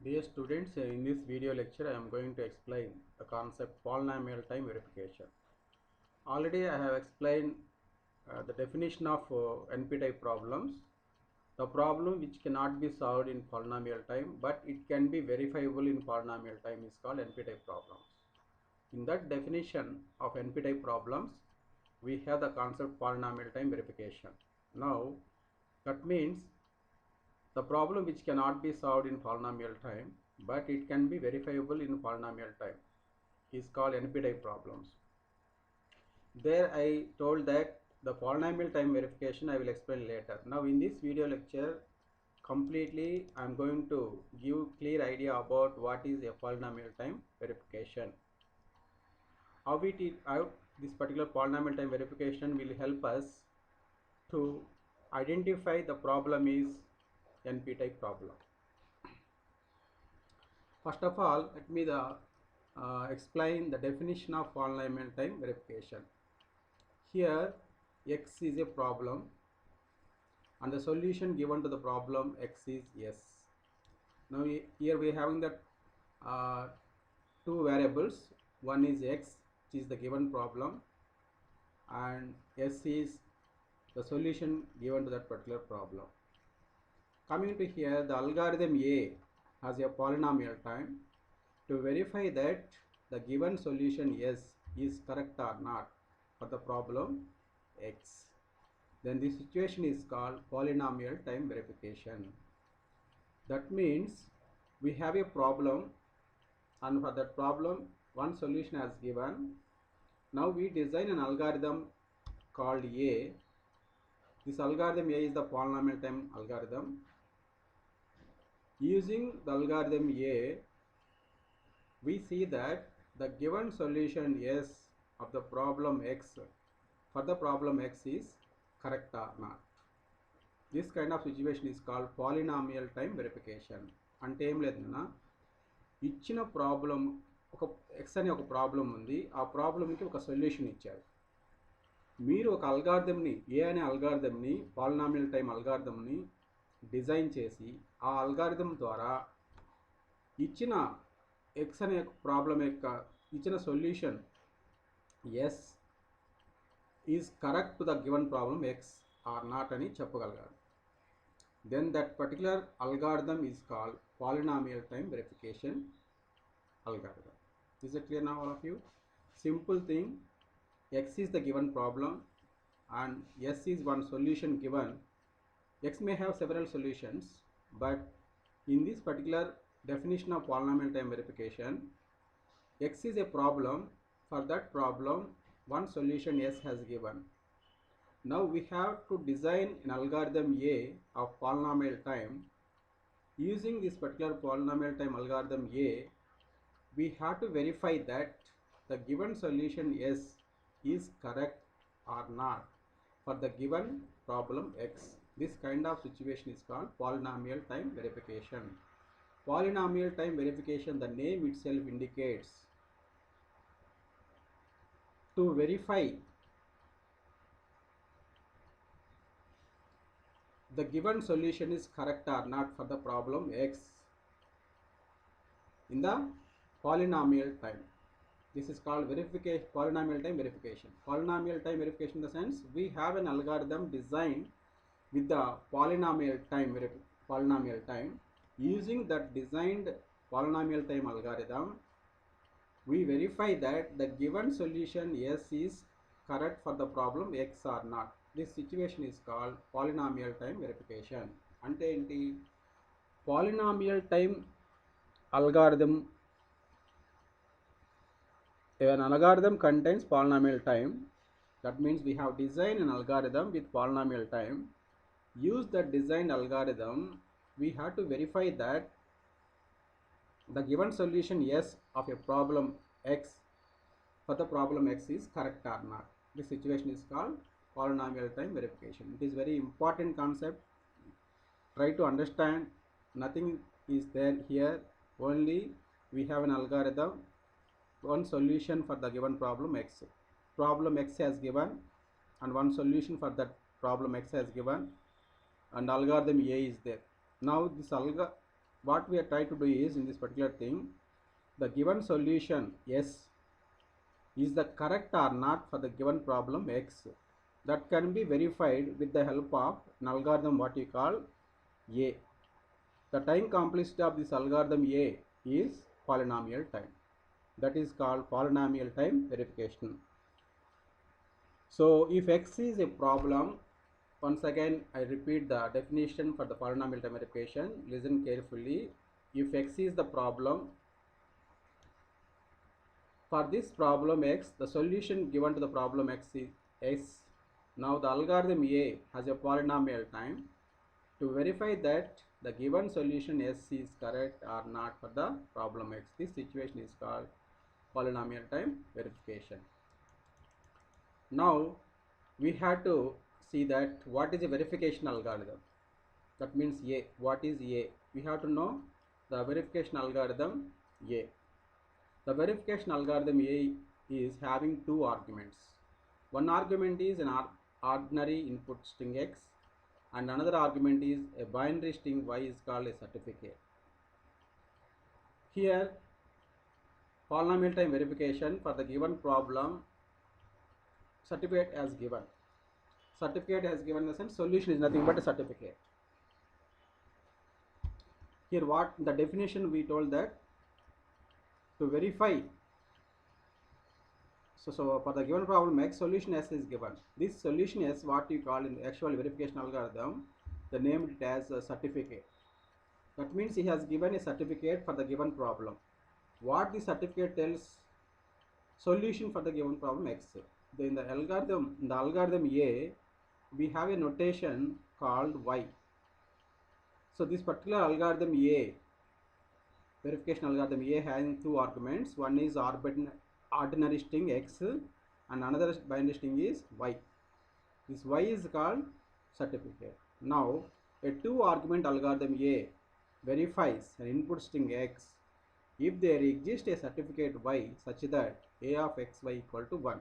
Dear students, in this video lecture I am going to explain the concept polynomial time verification. Already I have explained the definition of NP-type problems. The problem which cannot be solved in polynomial time but it can be verifiable in polynomial time is called NP-type problems. In that definition of NP-type problems, we have the concept polynomial time verification. Now, that means the problem which cannot be solved in polynomial time but it can be verifiable in polynomial time is called NP-type problems. There I told that the polynomial time verification I will explain later. Now in this video lecture completely I am going to give clear idea about what is a polynomial time verification. How this particular polynomial time verification will help us to identify the problem is NP-type problem. First of all, let me explain the definition of polynomial time verification. Here, x is a problem and the solution given to the problem x is s. Now, here we are having that two variables. One is x, which is the given problem, and s is the solution given to that particular problem. Coming to here, the algorithm A has a polynomial time. To verify that the given solution S is correct or not for the problem X, then this situation is called polynomial time verification. That means we have a problem and for that problem one solution has given. Now we design an algorithm called A. This algorithm A is the polynomial time algorithm. Using the algorithm A, we see that the given solution S of the problem X for the problem X is correct or not. This kind of situation is called polynomial time verification. అంటే ఏం లేదన్నా, ఇచ్చిన problem ఒక X అనే ఒక problem ఉంది, ఆ ప్రాబ్లంకి ఒక సొల్యూషన్ ఇచ్చారు. మీరు ఒక అల్గారిథంని ఏ అనే అల్గారిథంని పాలినామియల్ టైం అల్గారిథంని డిజైన్ చేసి ఆ అల్గారిథం ద్వారా ఇచ్చిన ఎక్స్ అనే ప్రాబ్లం యొక్క ఇచ్చిన solution S is correct to the given problem ఎక్స్ ఆర్ నాట్ అని చెప్పగలగాలి. Then that particular algorithm is called polynomial time verification algorithm. Is it clear now all of you? Simple thing, x is the given problem and s is one solution given. X may have several solutions, but in this particular definition of polynomial time verification, x is a problem. For that problem one solution s has given. Now we have to design an algorithm A of polynomial time. Using this particular polynomial time algorithm A, we have to verify that the given solution S is correct or not for the given problem X. This kind of situation is called polynomial time verification. Polynomial time verification, the name itself indicates to verify the given solution is correct or not for the problem X in the polynomial time. This is called verification, polynomial time verification. Polynomial time verification in the sense we have an algorithm designed with the polynomial time. Using that designed polynomial time algorithm, we verify that the given solution S is correct for the problem X or not. This situation is called polynomial time verification. అంటే ఏంటి? Polynomial time algorithm, an algorithm contains polynomial time. That means we have designed an algorithm with polynomial time. Use the designed algorithm, we have to verify that the given solution S of a problem X for the problem X is correct or not. This situation is called polynomial time verification. It is very important concept. Try to understand. Nothing is there here. Only we have an algorithm, one solution for the given problem X. Problem X has given and one solution for that problem X has given and algorithm A is there. Now this what we are trying to do is, in this particular thing, the given solution S is the correct or not for the given problem X. That can be verified with the help of an algorithm what we call A. The time complexity of this algorithm A is polynomial time. That is called polynomial time verification. So if X is a problem, once again I repeat the definition for the polynomial time verification. Listen carefully. If X is the problem, for this problem X, the solution given to the problem X is S. Now the algorithm A has a polynomial time. To verify that the given solution S is correct or not for the problem X, this situation is called polynomial time verification. Now we have to see that what is a verification algorithm. That means A. What is A? We have to know the verification algorithm A. The verification algorithm A is having two arguments. One argument is an ordinary input string X, and another argument is a binary string Y is called a certificate. Here, polynomial time verification for the given problem, certificate as given. Certificate has given the sense solution is nothing but a certificate. Here what the definition we told that to verify, so for the given problem X, solution S is given. This solution S, what you call in the actual verification algorithm, they named it as a certificate. That means he has given a certificate for the given problem. What the certificate tells? Solution for the given problem X. In the algorithm A, we have a notation called Y. So this particular algorithm A, verification algorithm A, having two arguments. One is ordinary string X and another binary string is Y. This Y is called certificate. Now a two argument algorithm A verifies an input string X if there exists a certificate Y such that A of xy equal to 1.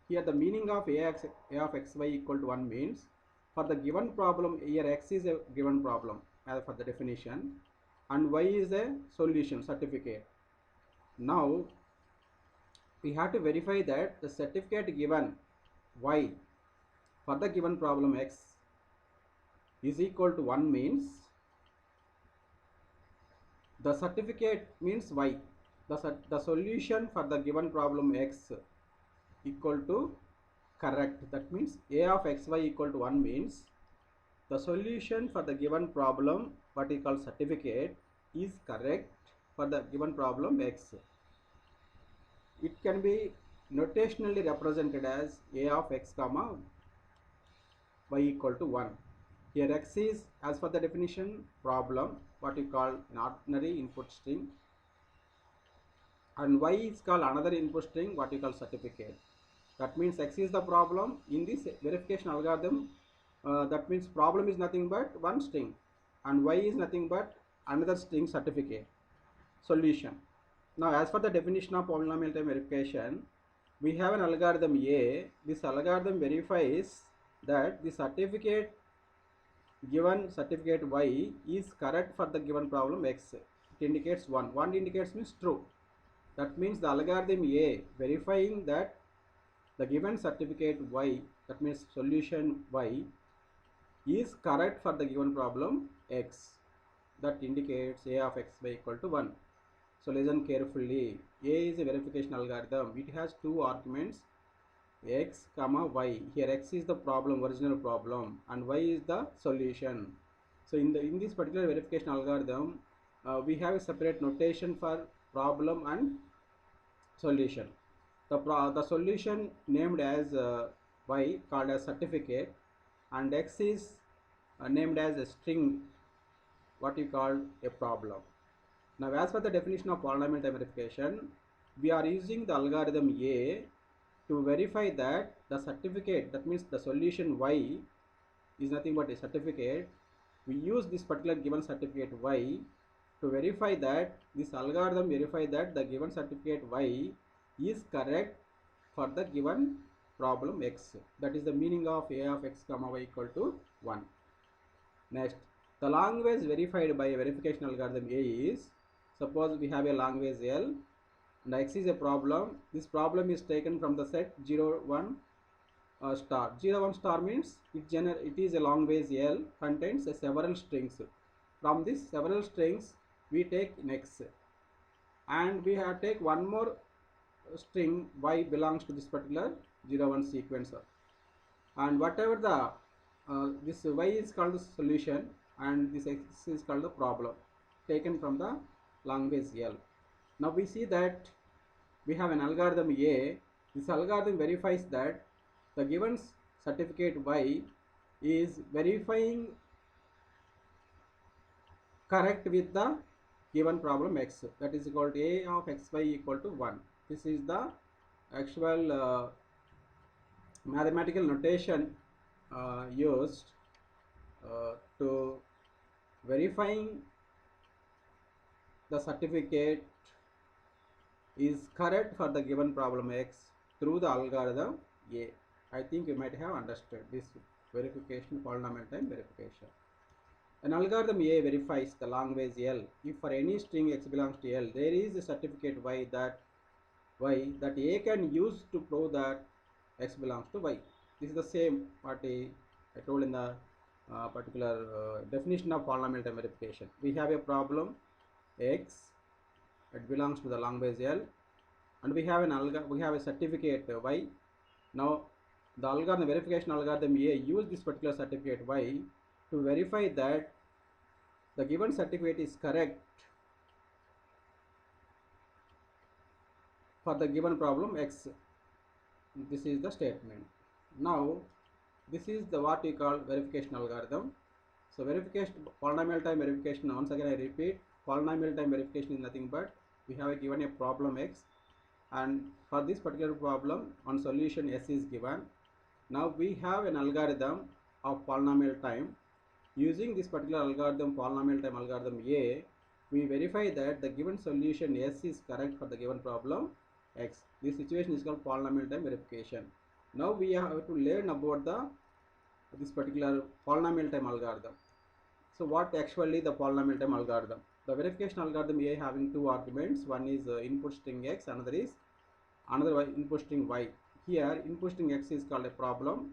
Here the meaning of A of xy equal to 1 means for the given problem, here X is a given problem as for the definition and Y is a solution certificate. Now we have to verify that the certificate given Y for the given problem X is equal to 1 means the certificate means Y. The solution for the given problem X equal to correct. That means A of xy equal to 1 means the solution for the given problem, what is called certificate, is correct for the given problem X. It can be notationally represented as A of x comma y equal to 1. Here X is, as per the definition, problem, what you call an ordinary input string, and Y is called another input string, what you call certificate. That means X is the problem. In this verification algorithm, that means problem is nothing but one string and Y is nothing but another string certificate. Solution. Now as for the definition of polynomial time verification, we have an algorithm A. This algorithm verifies that the certificate given certificate Y is correct for the given problem X. It indicates 1. 1 indicates means true. That means the algorithm A verifying that the given certificate Y, that means solution Y, is correct for the given problem X. That indicates A of xy equal to 1. So listen carefully. A is a verification algorithm. It has two arguments, X comma Y. Here X is the problem, original problem, and Y is the solution. So in this particular verification algorithm, we have a separate notation for problem and solution. The solution named as Y called as certificate, and X is named as a string, what you call a problem. Now as per the definition of polynomial time verification, we are using the algorithm A to verify that the certificate, that means the solution Y, is nothing but a certificate. We use this particular given certificate Y to verify that this algorithm verify that the given certificate Y is correct for the given problem X. That is the meaning of A of x comma y equal to 1. Next, The language verified by a verification algorithm A is, suppose we have a language L and X is a problem. This problem is taken from the set 0, 1 star. 0, 1 star means it is a language L contains several strings. From this several strings we take X and we have take one more string Y belongs to this particular 0, 1 sequencer, and whatever the this Y is called the solution and this X is called the problem taken from the language L. Now we see that we have an algorithm A. This algorithm verifies that the given certificate Y is verifying correct with the given problem X, that is equal to A of XY equal to 1. This is the actual mathematical notation used to verifying the certificate is correct for the given problem X through the algorithm A. I think you might have understood this verification, polynomial time verification. An algorithm A verifies the language L if for any string X belongs to L there is a certificate Y that A can use to prove that X belongs to Y. This is the same what I told in the particular definition of polynomial time verification. We have a problem X, it belongs to the language L, and we have a certificate Y. Now the algorithm, verification algorithm A, use this particular certificate Y to verify that the given certificate is correct for the given problem X. This is the statement. Now this is the what we call verification algorithm. So verification, polynomial time verification, once again I repeat, polynomial time verification is nothing but we have given a problem X, and for this particular problem one solution S is given. Now we have an algorithm of polynomial time. Using this particular algorithm, polynomial time algorithm A, we verify that the given solution S is correct for the given problem X. This situation is called polynomial time verification. Now we have to learn about this particular polynomial time algorithm. So what actually the polynomial time algorithm? The verification algorithm A having two arguments. One is input string X, another input string Y. Here input string X is called a problem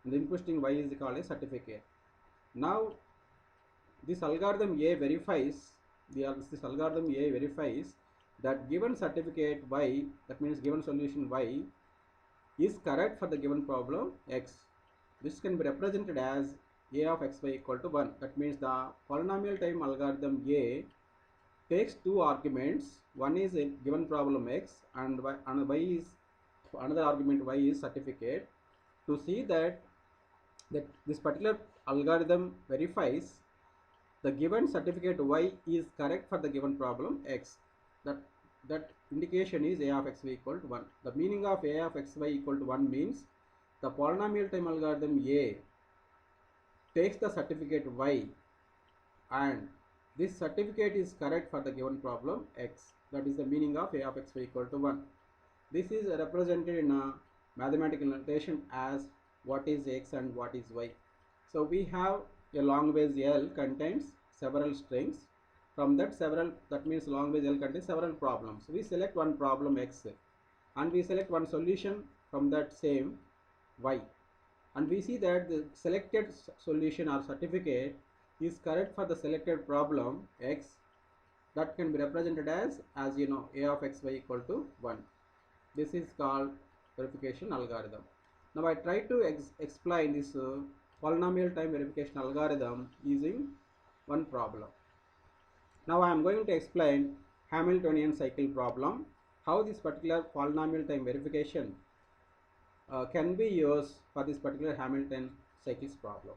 and the input string Y is called a certificate. Now this algorithm A verifies that given certificate Y, that means given solution Y, is correct for the given problem X. This can be represented as A of XY equal to 1. That means the polynomial time algorithm A takes two arguments. One is a given problem X and Y is another argument Y is certificate, to see that this particular algorithm verifies the given certificate Y is correct for the given problem X. That indication is A of XY equal to 1. The meaning of A of XY equal to 1 means the polynomial time algorithm A takes the certificate Y and this certificate is correct for the given problem X. That is the meaning of A of XY equal to 1. This is represented in a mathematical notation as what is X and what is Y. So we have a language L contains several strings. From that means language L contains several problems. We select one problem X and we select one solution from that same Y, and we see that the selected solution or certificate is correct for the selected problem X. That can be represented as you know, A of XY equal to 1. This is called verification algorithm. Now I try to explain this polynomial time verification algorithm using one problem. Now I am going to explain Hamiltonian cycle problem, how this particular polynomial time verification can be used for this particular Hamilton cycles problem.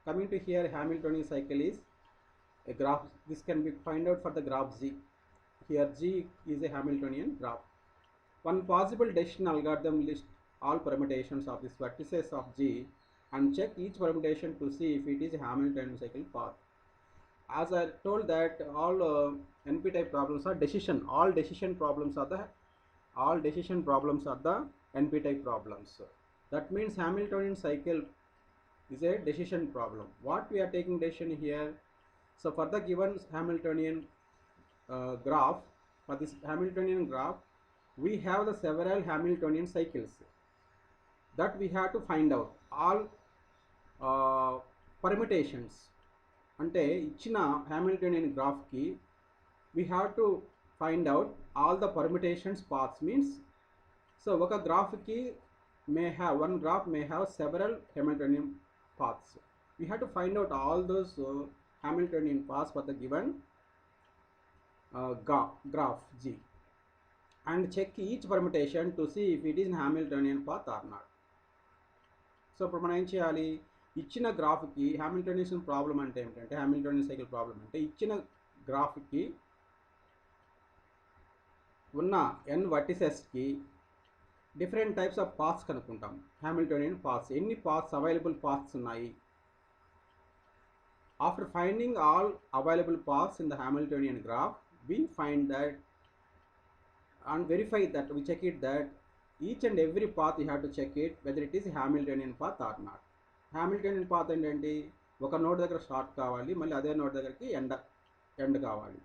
Coming to here, Hamiltonian cycle is a graph. This can be find out for the graph G. Here G is a Hamiltonian graph. One possible decision algorithm lists all permutations of this vertices of G and check each permutation to see if it is a Hamiltonian cycle path. As I told that all NP type problems are decision. All decision problems are the NP type problems. That means Hamiltonian cycle is a decision problem. What we are taking decision here? So for the given Hamiltonian graph, for this Hamiltonian graph, we have the several Hamiltonian cycles that we have to find out all permutations. అంటే ఇచ్చిన Hamiltonian graph కి we have to find out all the permutations paths. Means so ఒక graph కి one graph may have several Hamiltonian paths. We have to find out all those Hamiltonian paths for the given graph G and check each permutation to see if it is in Hamiltonian path or not. So ఇప్పుడు మనం ఏం చేయాలి, ఇచ్చిన గ్రాఫ్కి హ్యామిల్టోనియన్ problem అంటే ఏమిటంటే, హ్యామిల్టోనియన్ cycle problem అంటే ఇచ్చిన గ్రాఫ్కి ఉన్న n వర్టిసెస్కి డిఫరెంట్ టైప్స్ ఆఫ్ పాత్స్ కనుక్కుంటాం. హ్యామిల్టోనియన్ పాత్స్, ఎన్ని పాత్స్ అవైలబుల్ పాత్స్ ఉన్నాయి. After finding all available paths in the Hamiltonian graph, we find that and verify that, we check it that each and every path you have to check it whether it is a Hamiltonian path or not. Hamiltonian path ఏంటంటే ఒక node దగ్గర start కావాలి, మళ్ళీ అదే node దగ్గరికి end కావాలి.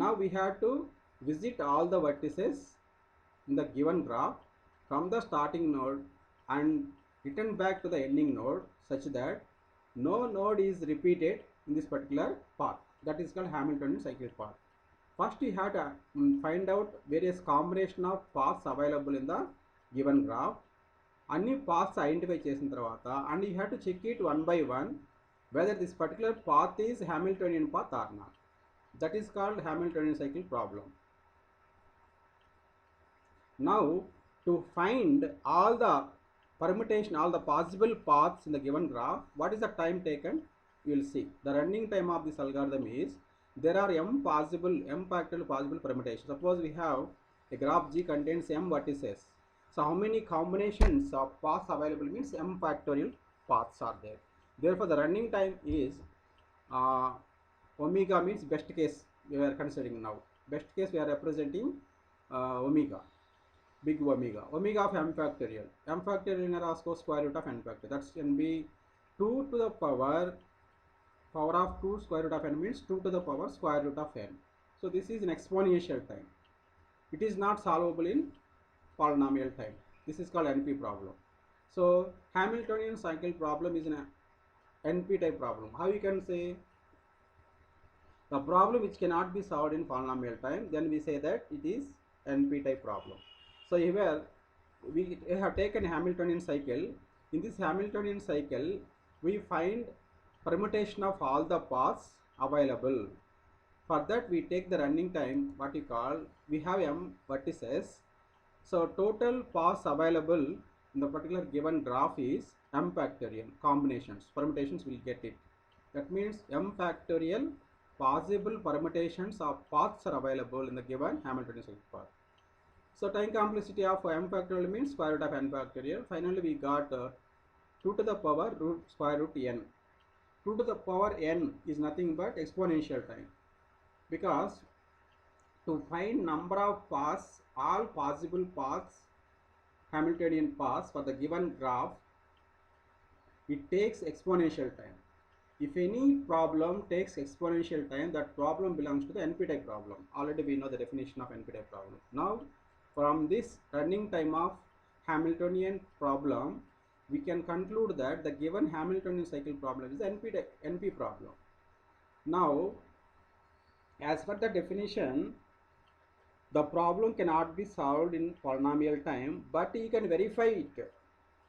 Now we have to visit all the vertices in the given graph from the starting node and return back to the ending node such that no node is repeated in this particular path. That is called Hamiltonian cyclic path. First you have to find out various combination of paths available in the given graph. అన్ని paths identify చేసిన తర్వాత and you have to check it one by one whether this particular path is Hamiltonian path or not. That is called Hamiltonian cycle problem. Now to find all the permutation, all the possible paths in the given graph, what is the time taken? You will see the running time of this algorithm is, there are m factorial possible permutations. Suppose we have a graph G contains m vertices. So how many combinations of paths available means m factorial paths are there. Therefore the running time is omega means best case we are considering now. Best case we are representing omega, big omega of m factorial. M factorial in also square root of n factorial. That's can be 2 to the power of 2 square root of n means 2 to the power square root of n. So this is an exponential time. It is not solvable in polynomial time. This is called NP problem. So Hamiltonian cycle problem is an NP type problem. How you can say the problem which cannot be solved in polynomial time, then we say that it is NP type problem. So here we have taken a Hamiltonian cycle. In this Hamiltonian cycle we find permutation of all the paths available. For that we take the running time, what you call, we have m vertices. So total paths available in the particular given graph is m factorial combinations, permutations will get it. That means m factorial possible permutations of paths are available in the given Hamiltonian cycle path. So time complexity of m factorial means square root of n factorial. Finally we got 2 to the power square root n. 2 to the power n is nothing but exponential time, because to find number of paths, all possible paths, Hamiltonian paths for the given graph, it takes exponential time. If any problem takes exponential time, that problem belongs to the NP type problem. Already we know the definition of NP type problem. Now from this running time of Hamiltonian problem, we can conclude that the given Hamiltonian cycle problem is NP problem. Now as per the definition, the problem cannot be solved in polynomial time, but you can verify it.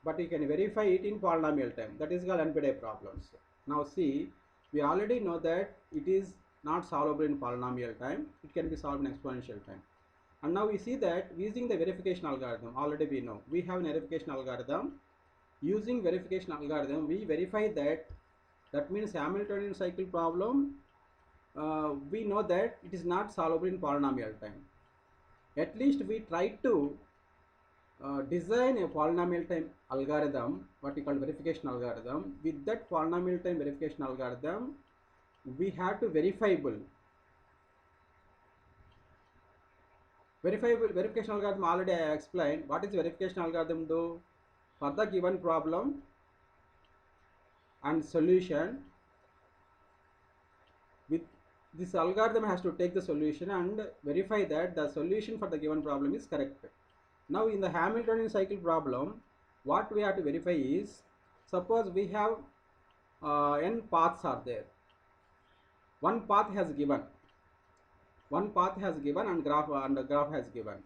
In polynomial time. That is called NP type problems. Now see, we already know that it is not solvable in polynomial time. It can be solved in exponential time. And now we see that using the verification algorithm, already we know we have an verification algorithm. Using verification algorithm, we verify that, that means Hamiltonian cycle problem, we know that it is not solvable in polynomial time. At least we try to design a polynomial time algorithm, what we call verification algorithm. With that polynomial time verification algorithm, we have to verification algorithm already I explained. What is verification algorithm do? For the given problem and solution, we this algorithm has to take the solution and verify that the solution for the given problem is correct. Now in the Hamiltonian cycle problem, what we have to verify is, suppose we have n paths are there. One path has given and graph has given,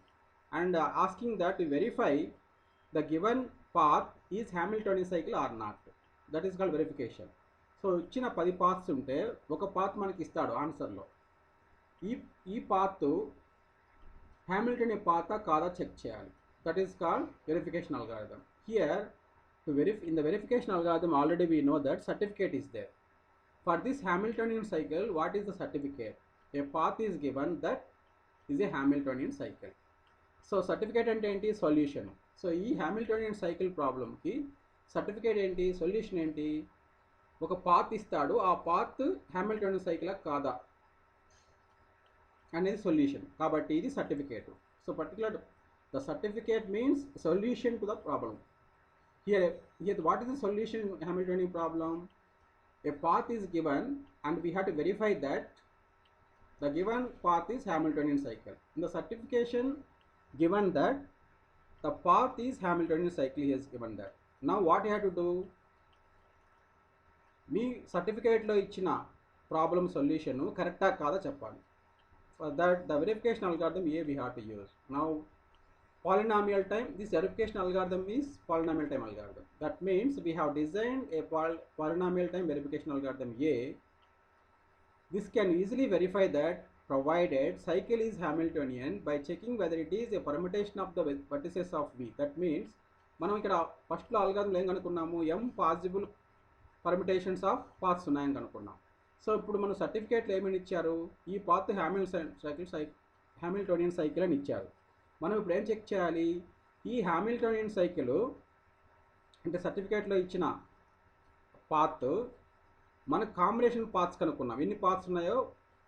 and asking that to verify the given path is Hamiltonian cycle or not. That is called verification. So ఇచ్చిన 10 paths ఉంటే ఒక path మనకి ఇస్తాడు ఆన్సర్లో. ఈ path హ్యామిల్టోనియన్ పాతా కాదా check చేయాలి. That is called verification algorithm. Here in the verification algorithm already we know that certificate is there. For this Hamiltonian cycle, what is the certificate? A path is given that is a Hamiltonian cycle. So certificate ante enti solution. So ee Hamiltonian cycle problem ki certificate enti, solution enti, ఒక path ఇస్తాడు, ఆ path హ్యామిల్టోనియన్ cycle కాదా అనేది solution. కాబట్టి ఇది certificate. So particular the certificate means solution to the problem. Here what is the solution Hamiltonian problem? A path is given and we have to verify that the given path is Hamiltonian cycle. In the certification given that the path is Hamiltonian cycle, he has given that. Now what you have to do? మీ సర్టిఫికేట్లో ఇచ్చిన problem solution కరెక్టా కాదా చెప్పాలి. For that the verification algorithm we have to use. Now polynomial time, this verification algorithm is polynomial time algorithm. That means we have designed a polynomial time verification algorithm A. This can easily verify that provided cycle is Hamiltonian by checking whether it is a permutation of the vertices of V. That means మనం ఇక్కడ ఫస్ట్లో అల్గారిథంలో ఏం కనుక్కున్నాము, m possible permutations of paths ఉన్నాయని కనుక్కున్నాం. So ఇప్పుడు మన సర్టిఫికేట్లో ఏమని ఇచ్చారు, ఈ పాత్ హ్యామిల్టోనియన్ సైకిల్ అని ఇచ్చారు. మనం ఇప్పుడు ఏం చెక్ చేయాలి, ఈ హ్యామిల్టోనియన్ సైకిల్ అంటే సర్టిఫికేట్లో ఇచ్చిన పాత్ మనకు కాంబినేషన్ పాత్స్ కనుక్కున్నాం. ఎన్ని పాత్స్ ఉన్నాయో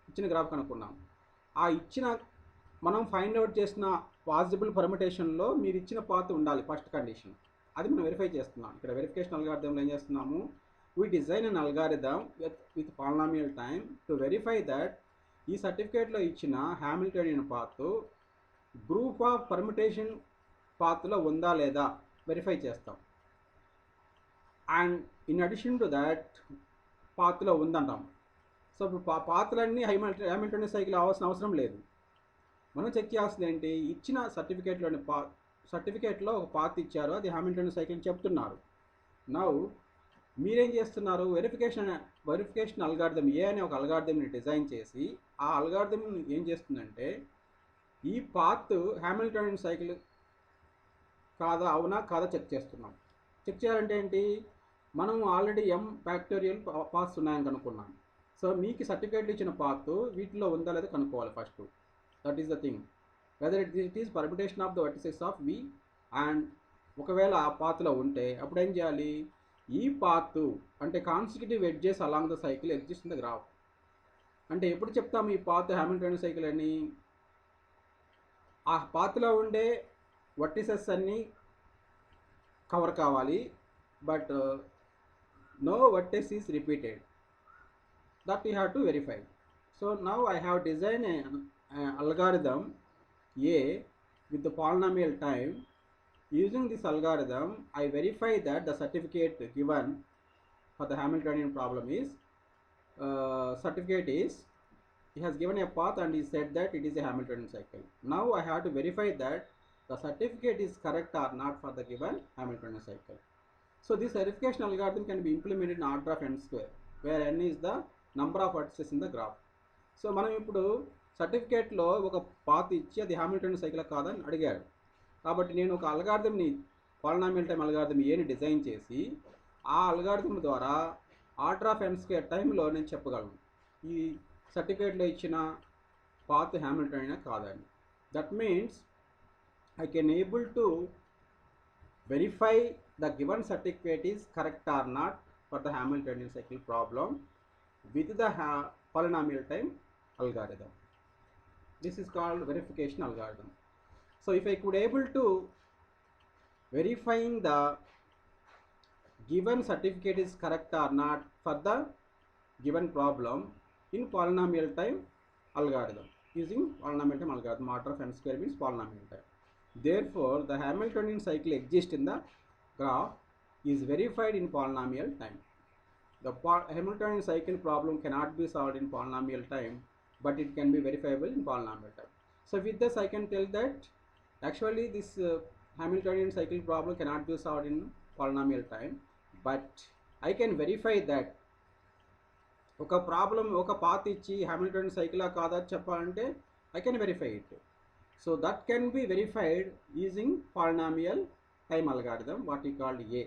ఇచ్చిన గ్రాఫ్ కనుక్కున్నాం. ఆ ఇచ్చిన మనం ఫైండ్ అవుట్ చేసిన పాసిబుల్ పర్మిటేషన్లో మీరు ఇచ్చిన పాత్ ఉండాలి ఫస్ట్ కండిషన్. అది మనం వెరిఫై చేస్తున్నాం. ఇక్కడ వెరిఫికేషన్ అల్గారిథంలో ఏం చేస్తున్నాము, we design an algorithm with polynomial time to verify that ఈ సర్టిఫికేట్లో ఇచ్చిన Hamiltonian path group of permutation పాత్లో ఉందా లేదా వెరిఫై చేస్తాం. And in addition to that పాత్లో ఉందంటాం. సో ఇప్పుడు పాత్లన్నీ హ్యామిల్టోనియన్ సైకిల్ అవ్వాల్సిన అవసరం లేదు. మనం చెక్ చేయాల్సింది ఏంటి, ఇచ్చిన సర్టిఫికేట్లో ఒక పాత్ ఇచ్చారు, అది హ్యామిల్టోనియన్ సైకిల్ చెప్తున్నారు. నౌ మీరేం చేస్తున్నారు, వెరిఫికేషన్ అల్గారిథం ఏ అనే ఒక అల్గారిథంని డిజైన్ చేసి ఆ అల్గారిథం ఏం చేస్తుందంటే ఈ పాత్ హ్యామిల్టోనియన్ సైకిల్ కాదా అవునా కాదా చెక్ చేస్తున్నాం. చెక్ చేయాలంటే ఏంటి, మనం ఆల్రెడీ m ఫ్యాక్టోరియల్ పాత్స్ ఉన్నాయని కనుక్కున్నాం. సో మీకు సర్టిఫికేట్లు ఇచ్చిన పాత్ వీటిలో ఉందా లేదా కనుక్కోవాలి first. That is the thing, whether it is permutation of the vertices of V. And ఒకవేళ ఆ పాత్లో ఉంటే అప్పుడు ఏం చేయాలి, ఈ పాత్ అంటే consecutive edges along the cycle exist in the graph. అంటే ఎప్పుడు చెప్తాము ఈ పాత్ హ్యామిల్టోనియన్ సైకిల్ అని, ఆ పాత్లో ఉండే వర్టిసెస్ అన్నీ కవర్ కావాలి, but no vertex is repeated. That you have to verify. So now I have design algorithm A with the polynomial time. Using this algorithm, I verify that the certificate given for the Hamiltonian problem is he has given a path and he said that it is a Hamiltonian cycle. Now I have to verify that the certificate is correct or not for the given Hamiltonian cycle. So this verification algorithm can be implemented in order of n square, where n is the number of vertices in the graph. So మనం ఇప్పుడు సర్టిఫికేట్లో ఒక path ఇచ్చి అది హ్యామిల్టోనియన్ cycle కాదని అడిగాడు. కాబట్టి నేను ఒక అల్గారిథంని పాలినామియల్ టైం అల్గారిథం ఏని డిజైన్ చేసి ఆ అల్గారిథం ద్వారా ఆర్డర్ ఆఫ్ n స్క్వేర్ టైంలో నేను చెప్పగలను ఈ సర్టిఫికేట్లో ఇచ్చిన పాత్ హ్యామిల్టోనియన్ కాదని. That means I can able to verify the given certificate is correct or not for the Hamiltonian cycle problem with the polynomial time algorithm. This is called verification algorithm. So if I could able to verifying the given certificate is correct or not for the given problem in polynomial time algorithm. Using polynomial time algorithm, order of n square means polynomial time. Therefore, the Hamiltonian cycle exists in the graph is verified in polynomial time. The Hamiltonian cycle problem cannot be solved in polynomial time, but it can be verifiable in polynomial time. So with this I can tell that actually this Hamiltonian cycle problem cannot be solved in polynomial time, but I can verify that ఒక problem ఒక path ఇచ్చి Hamilton సైకిలా కాదా చెప్పాలంటే I can verify it. So that can be verified using polynomial time algorithm what we called A.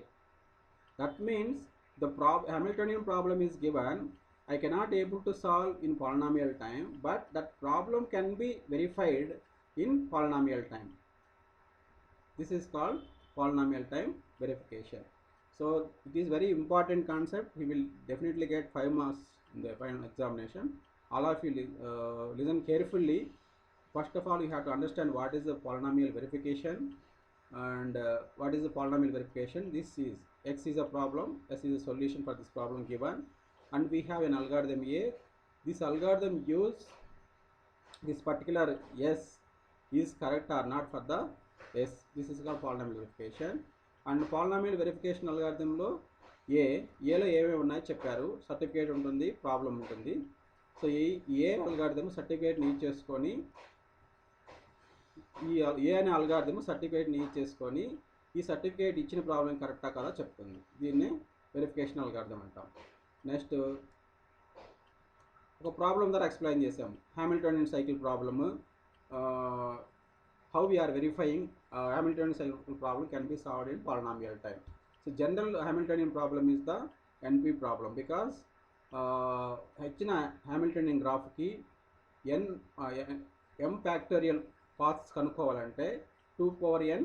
That means the Hamiltonian problem is given, I cannot able to solve in polynomial time, but that problem can be verified in polynomial time. This is called polynomial time verification. So it is very important concept. He will definitely get 5 marks in the final examination. All of you listen carefully. First of all, you have to understand what is the polynomial verification and what is the polynomial verification. This is x is a problem, s is a solution for this problem given, and we have an algorithm A. This algorithm use this particular s is correct or not for the s. This is called polynomial verification. And polynomial verification algorithm లో ఏలో ఏమేమి ఉన్నాయో చెప్పారు. Certificate ఉంటుంది, problem ఉంటుంది. So ఏ algorithm సర్టిఫికేట్ని use చేసుకొని ఈ ఏ అనే అల్గారిథం సర్టిఫికేట్ని యూజ్ చేసుకొని ఈ సర్టిఫికేట్ ఇచ్చిన ప్రాబ్లం కరెక్టా కదా చెప్తుంది. దీన్నే వెరిఫికేషన్ అల్గారిథం అంటాం. నెక్స్ట్ ఒక ప్రాబ్లం ద్వారా ఎక్స్ప్లెయిన్ చేసాం. Hamiltonian cycle problem, how we are verifying Hamiltonian cycle problem can be solved in polynomial time. So general Hamiltonian problem is the NP problem because ఇచ్చిన Hamiltonian graph కి m factorial paths కనుక్కోవాలంటే 2 power n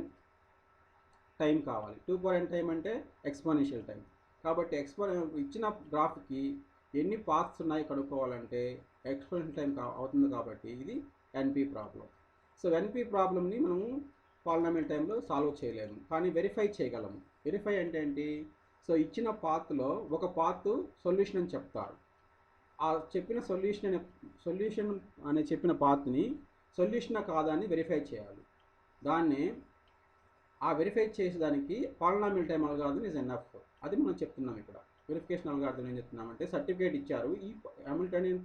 time కావాలి. 2 power n time అంటే exponential time. కాబట్టి ఇచ్చిన గ్రాఫ్కి ఎన్ని paths ఉన్నాయి కనుక్కోవాలంటే exponential time అవుతుంది. కాబట్టి ఇది ఎన్పి ప్రాబ్లం. సో ఎన్పి ప్రాబ్లమ్ని మనము పాలినామియల్ టైంలో సాల్వ్ చేయలేము, కానీ వెరిఫై చేయగలము. వెరిఫై అంటే ఏంటి? సో ఇచ్చిన పాత్లో ఒక పాత్ సొల్యూషన్ అని చెప్తారు. ఆ చెప్పిన సొల్యూషన్ అనే చెప్పిన పాత్ని సొల్యూషనా కాదా అని వెరిఫై చేయాలి. దాన్ని ఆ వెరిఫై చేసేదానికి polynomial time algorithm is NF. అది మనం చెప్తున్నాం ఇక్కడ. వెరిఫికేషన్ అల్గారిథం ఏం చెప్తున్నామంటే సర్టిఫికేట్ ఇచ్చారు. ఈ హామిల్టోనియన్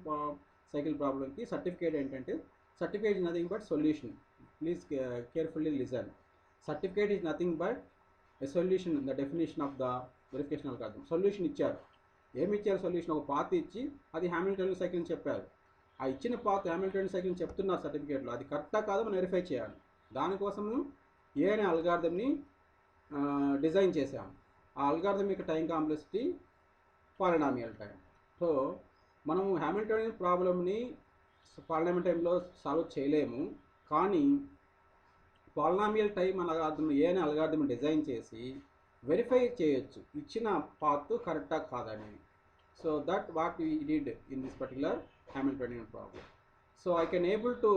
సైకిల్ ప్రాబ్లంకి సర్టిఫికేట్ ఏంటంటే certificate is nothing but solution. Please carefully listen. Certificate is nothing but a solution, the definition of the verification algorithm. Solution ఇచ్చారు. ఏమి ఇచ్చారు? సొల్యూషన్ ఒక పాత్ ఇచ్చి అది హామిల్టోనియన్ సైకిల్ చెప్పారు. ఆ ఇచ్చిన పాత్ హామిల్టోనియన్ సైకిల్ చెప్తున్నారు సర్టిఫికేట్లో. అది కరెక్టా కాదో మనం వెరిఫై చేయాలి. దానికోసము ఏ అనే అల్గారిథంని డిజైన్ చేసాము. ఆ అల్గారిథం యొక్క time complexity polynomial time. So మనము హామిల్టోనియన్ ప్రాబ్లమ్ని పాలినామియల్ టైంలో సాల్వ్ చేయలేము, కానీ పాలినామియల్ టైం అల్గారిథం ఏ అనే అల్గారిథం డిజైన్ చేసి వెరిఫై చేయొచ్చు ఇచ్చిన పాత్ కరెక్టా కాదని. So that what we did in this particular Hamiltonian problem. So I can able to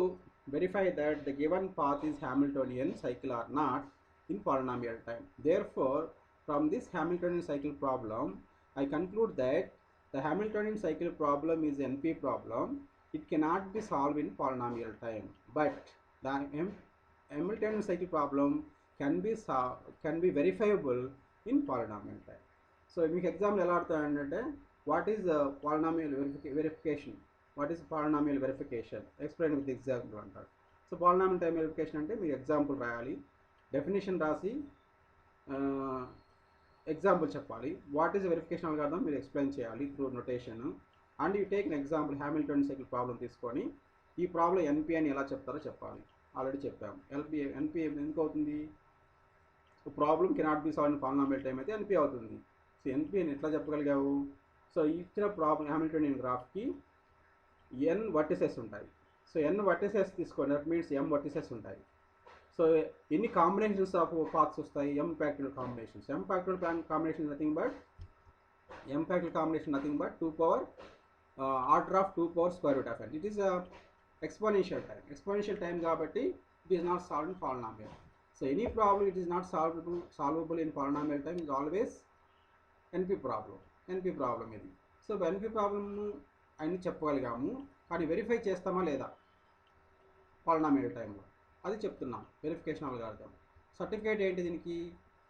verify that the given path is Hamiltonian cycle or not in polynomial time. Therefore, from this Hamiltonian cycle problem, I conclude that the Hamiltonian cycle problem is NP problem. It cannot be solved in polynomial time, but the Hamiltonian cycle problem can be verifiable in polynomial time. So మీకు ఎగ్జామ్లో ఎలా అడుగుతారంటే what is polynomial verification, what is polynomial verification, explain with example అంటారు. So polynomial time verification అంటే మీరు example రాయాలి, definition రాసి example చెప్పాలి. వాట్ ఈస్ వెరిఫికేషన్ అల్గారిథం మీరు ఎక్స్ప్లెయిన్ చేయాలి through notation. And you take an example Hamiltonian cycle problem తీసుకొని ఈ ప్రాబ్లం ఎన్పి అని ఎలా చెప్తారో చెప్పాలి. ఆల్రెడీ చెప్పాము. ఎన్పి ఎందుకు అవుతుంది? Problem cannot be solve in polynomial time అయితే ఎన్పి అవుతుంది. సో ఎన్పి అని ఎట్లా చెప్పగలిగావు? సో ఇచ్చిన ప్రాబ్లం హామిల్టోనియన్ గ్రాఫ్కి ఎన్ వర్టిసెస్ ఉంటాయి. సో ఎన్ వర్టిసెస్ తీసుకోండి, దట్ మీన్స్ ఎం వర్టిసెస్ ఉంటాయి. సో ఎన్ని కాంబినేషన్స్ ఆఫ్ పాత్స్ వస్తాయి? M factorial combinations. M factorial combination nothing but 2 power order of 2 power square root of n. It is a exponential time. Exponential time కాబట్టి it is not solved in polynomial. So any problem it is not solvable in polynomial time is always NP problem. NP problem ఇది. So NP problem అని చెప్పగలిగాము, కానీ verify చేస్తామా లేదా polynomial టైంలో అది చెప్తున్నాం. Verification algorithm. Certificate ఏంటి దీనికి?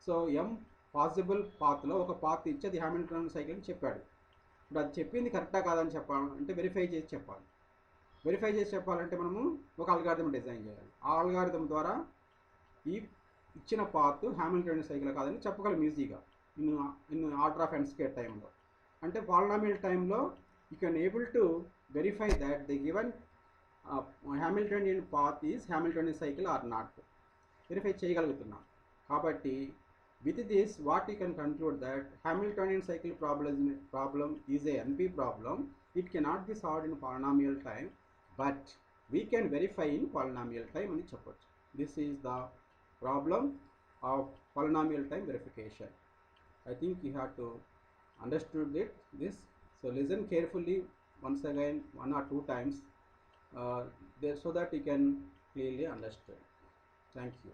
సో m పాసిబుల్ పాత్లో ఒక పాత్ ఇచ్చి అది హామిల్టన్ సైకిల్ అని చెప్పాడు. ఇప్పుడు అది చెప్పింది కరెక్టా కాదని చెప్పాలంటే వెరిఫై చేసి చెప్పాలి. వెరిఫై చేసి చెప్పాలంటే మనము ఒక అల్గారిథం డిజైన్ చేయాలి. ఆ అల్గారిథం ద్వారా ఈ ఇచ్చిన పాత్ హామిల్టన్ సైకిల్ కాదని చెప్పగలం ఈజీగా in order of n square టైంలో. అంటే పాలినామియల్ టైంలో you can able to verify that the given Hamiltonian path is Hamiltonian cycle or not verify చేయగలుగుతున్నాం. కాబట్టి with this what you can conclude that Hamiltonian cycle problem is a NP problem. It cannot be solved in polynomial time, but we can verify in polynomial time అని చెప్పొచ్చు. This is the problem of polynomial time verification. I think you have to understood this. So listen carefully once again 1 or 2 times there, so that you can clearly understand. Thank you.